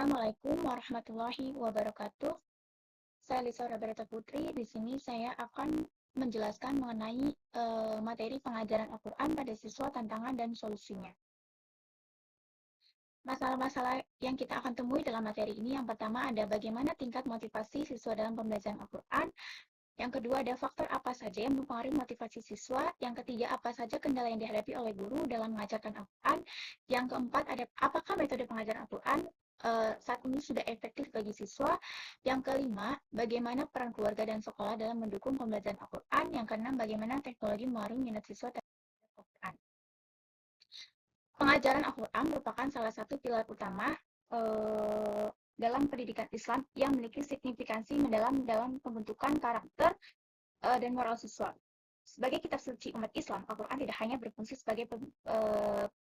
Assalamualaikum warahmatullahi wabarakatuh. Saya Lisa Roberta Putri. Di sini saya akan menjelaskan mengenai materi pengajaran Al-Quran pada siswa, tantangan dan solusinya. Masalah-masalah yang kita akan temui dalam materi ini, yang pertama ada bagaimana tingkat motivasi siswa dalam pembelajaran Al-Quran. Yang kedua ada faktor apa saja yang mempengaruhi motivasi siswa. Yang ketiga apa saja kendala yang dihadapi oleh guru dalam mengajarkan Al-Quran. Yang keempat ada apakah metode pengajaran Al-Quran saat ini sudah efektif bagi siswa. Yang kelima, bagaimana peran keluarga dan sekolah dalam mendukung pembelajaran Al-Quran. Yang keenam, bagaimana teknologi mempengaruhi minat siswa terhadap Al-Quran. Pengajaran Al-Quran merupakan salah satu pilar utama dalam pendidikan Islam yang memiliki signifikansi mendalam dalam pembentukan karakter dan moral siswa. Sebagai kitab suci umat Islam, Al-Quran tidak hanya berfungsi sebagai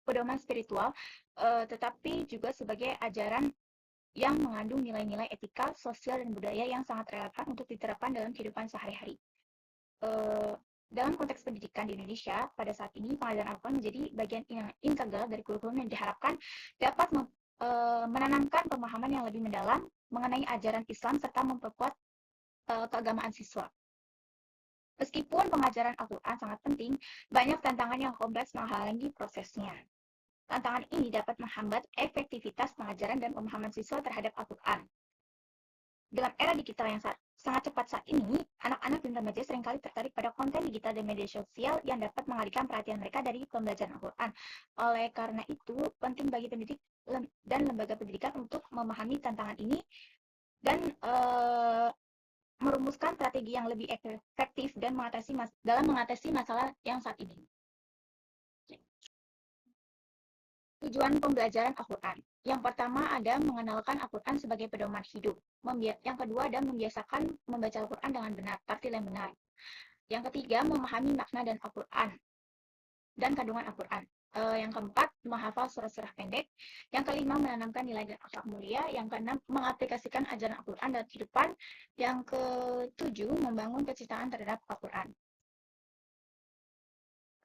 pedoman spiritual, tetapi juga sebagai ajaran yang mengandung nilai-nilai etika, sosial, dan budaya yang sangat relevan untuk diterapkan dalam kehidupan sehari-hari. Dalam konteks pendidikan di Indonesia, pada saat ini pengajaran Al-Quran menjadi bagian integral dari kurikulum yang diharapkan dapat menanamkan pemahaman yang lebih mendalam mengenai ajaran Islam serta memperkuat keagamaan siswa. Meskipun pengajaran Al-Quran sangat penting, banyak tantangan yang kompleks menghalangi prosesnya. Tantangan ini dapat menghambat efektivitas pengajaran dan pemahaman siswa terhadap Al-Quran. Dalam era digital yang sangat cepat saat ini, anak-anak dan remaja seringkali tertarik pada konten digital dan media sosial yang dapat mengalihkan perhatian mereka dari pembelajaran Al-Quran. Oleh karena itu, penting bagi pendidik dan lembaga pendidikan untuk memahami tantangan ini dan merumuskan strategi yang lebih efektif dan dalam mengatasi masalah yang saat ini. Tujuan pembelajaran Al-Quran. Yang pertama ada mengenalkan Al-Quran sebagai pedoman hidup. Yang kedua ada membiasakan membaca Al-Quran dengan benar, tartil yang benar. Yang ketiga memahami makna dan Al-Quran dan kandungan Al-Quran. Yang keempat menghafal surah-surah pendek. Yang kelima menanamkan nilai dan akhlak mulia. Yang keenam mengaplikasikan ajaran Al-Quran dalam kehidupan. Yang ketujuh membangun kecintaan terhadap Al-Quran.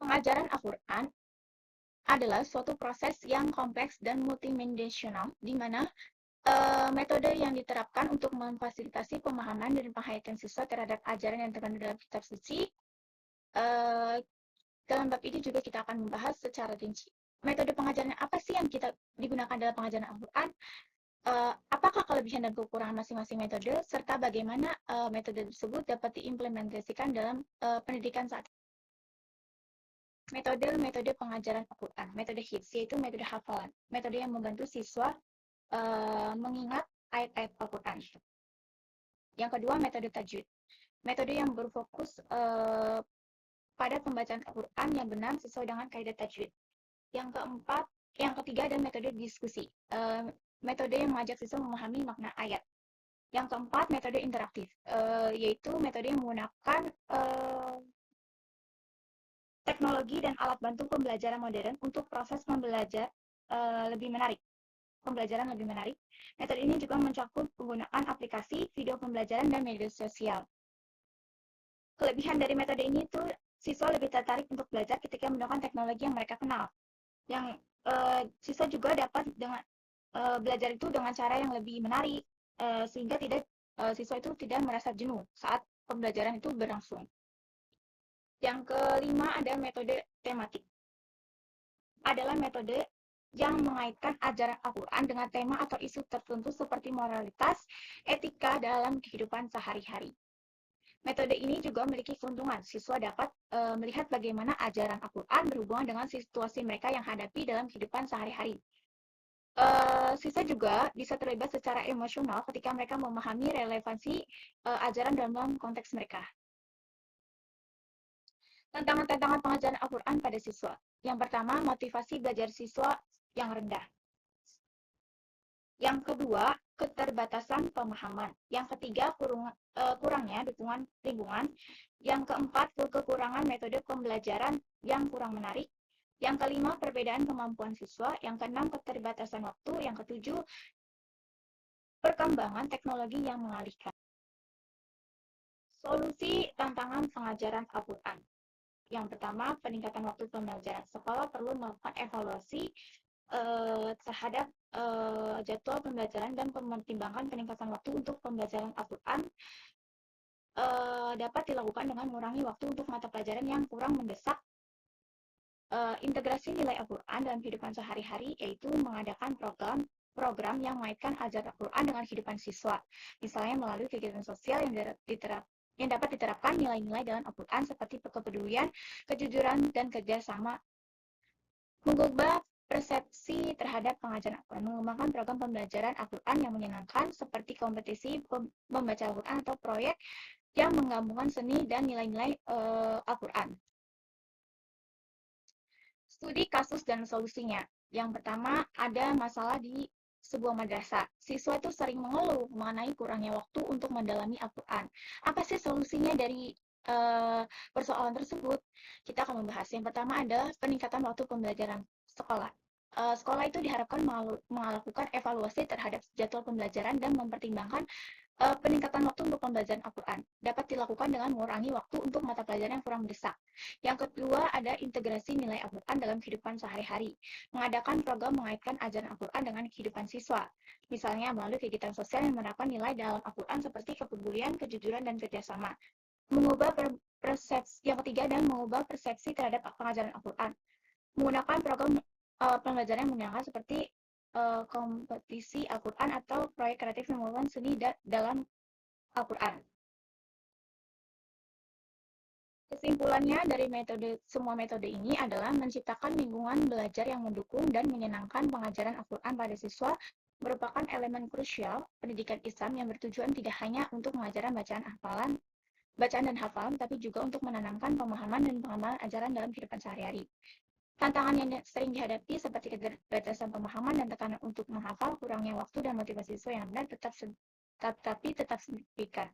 Pengajaran Al-Quran adalah suatu proses yang kompleks dan multidimensional, di mana metode yang diterapkan untuk memfasilitasi pemahaman dan penghayatan siswa terhadap ajaran yang terkandung dalam kitab suci. Dalam bab ini juga kita akan membahas secara rinci. Metode pengajaran apa sih yang kita digunakan dalam pengajaran Al-Quran? Apakah kelebihan dan kekurangan masing-masing metode, serta bagaimana metode tersebut dapat diimplementasikan dalam pendidikan saat ini. Metode pengajaran Al-Quran, metode HIFZ, yaitu metode hafalan, metode yang membantu siswa mengingat ayat-ayat Al-Quran. Yang kedua, metode tajwid, metode yang berfokus pada pembacaan Al-Quran yang benar sesuai dengan kaidah tajwid. Yang ketiga ada metode diskusi, metode yang mengajak siswa memahami makna ayat. Yang keempat, metode interaktif, yaitu metode yang menggunakan teknologi dan alat bantu pembelajaran modern untuk proses pembelajaran lebih menarik. Metode ini juga mencakup penggunaan aplikasi, video pembelajaran, dan media sosial. Kelebihan dari metode ini itu siswa lebih tertarik untuk belajar ketika menggunakan teknologi yang mereka kenal. Yang siswa juga dapat belajar itu dengan cara yang lebih menarik, sehingga siswa itu tidak merasa jenuh saat pembelajaran itu berlangsung. Yang kelima ada metode tematik. Adalah metode yang mengaitkan ajaran Al-Quran dengan tema atau isu tertentu seperti moralitas, etika dalam kehidupan sehari-hari. Metode ini juga memiliki keuntungan. Siswa dapat melihat bagaimana ajaran Al-Quran berhubungan dengan situasi mereka yang hadapi dalam kehidupan sehari-hari. Siswa juga bisa terlibat secara emosional ketika mereka memahami relevansi ajaran dalam konteks mereka. Tantangan-tantangan pengajaran Al-Quran pada siswa. Yang pertama, motivasi belajar siswa yang rendah. Yang kedua, keterbatasan pemahaman. Yang ketiga, kurangnya dukungan lingkungan. Yang keempat, kekurangan metode pembelajaran yang kurang menarik. Yang kelima, perbedaan kemampuan siswa. Yang keenam, keterbatasan waktu. Yang ketujuh, perkembangan teknologi yang mengalihkan. Solusi tantangan pengajaran Al-Quran. Yang pertama, peningkatan waktu pembelajaran. Sekolah perlu melakukan evaluasi terhadap jadwal pembelajaran dan mempertimbangkan peningkatan waktu untuk pembelajaran Al-Quran dapat dilakukan dengan mengurangi waktu untuk mata pelajaran yang kurang mendesak. Integrasi nilai Al-Quran dalam kehidupan sehari-hari, yaitu mengadakan program yang mengaitkan ajaran Al-Quran dengan kehidupan siswa, misalnya melalui kegiatan sosial yang dapat diterapkan nilai-nilai dalam Al-Quran seperti kepedulian, kejujuran, dan kerjasama. Mengubah persepsi terhadap pengajaran Al-Quran, mengembangkan program pembelajaran Al-Quran yang menyenangkan seperti kompetisi membaca Al-Quran atau proyek yang menggabungkan seni dan nilai-nilai Al-Quran. Studi kasus dan solusinya. Yang pertama, ada masalah di sebuah madrasah. Siswa itu sering mengeluh mengenai kurangnya waktu untuk mendalami Al-Quran. Apa sih solusinya dari persoalan tersebut? Kita akan membahas. Yang pertama adalah peningkatan waktu pembelajaran sekolah. Sekolah itu diharapkan melakukan evaluasi terhadap jadwal pembelajaran dan mempertimbangkan peningkatan waktu untuk pembelajaran Al-Quran. Dapat dilakukan dengan mengurangi waktu untuk mata pelajaran yang kurang mendesak. Yang kedua, ada integrasi nilai Al-Quran dalam kehidupan sehari-hari. Mengadakan program mengaitkan ajaran Al-Quran dengan kehidupan siswa. Misalnya melalui kegiatan sosial yang menerapkan nilai dalam Al-Quran seperti kepedulian, kejujuran, dan kerjasama. Yang ketiga, dan mengubah persepsi terhadap pengajaran Al-Quran. Menggunakan program pembelajaran yang menyenangkan seperti kompetisi Al-Quran atau proyek kreatif yang menggunakan seni dalam Al-Quran. Kesimpulannya dari semua metode ini adalah menciptakan lingkungan belajar yang mendukung dan menyenangkan pengajaran Al-Quran pada siswa merupakan elemen krusial pendidikan Islam yang bertujuan tidak hanya untuk mengajarkan bacaan dan hafalan, tapi juga untuk menanamkan pemahaman dan pengembangan ajaran dalam kehidupan sehari-hari. Tantangan yang sering dihadapi seperti keterbatasan pemahaman dan tekanan untuk menghafal, kurangnya waktu dan motivasi siswa yang benar tetap signifikan.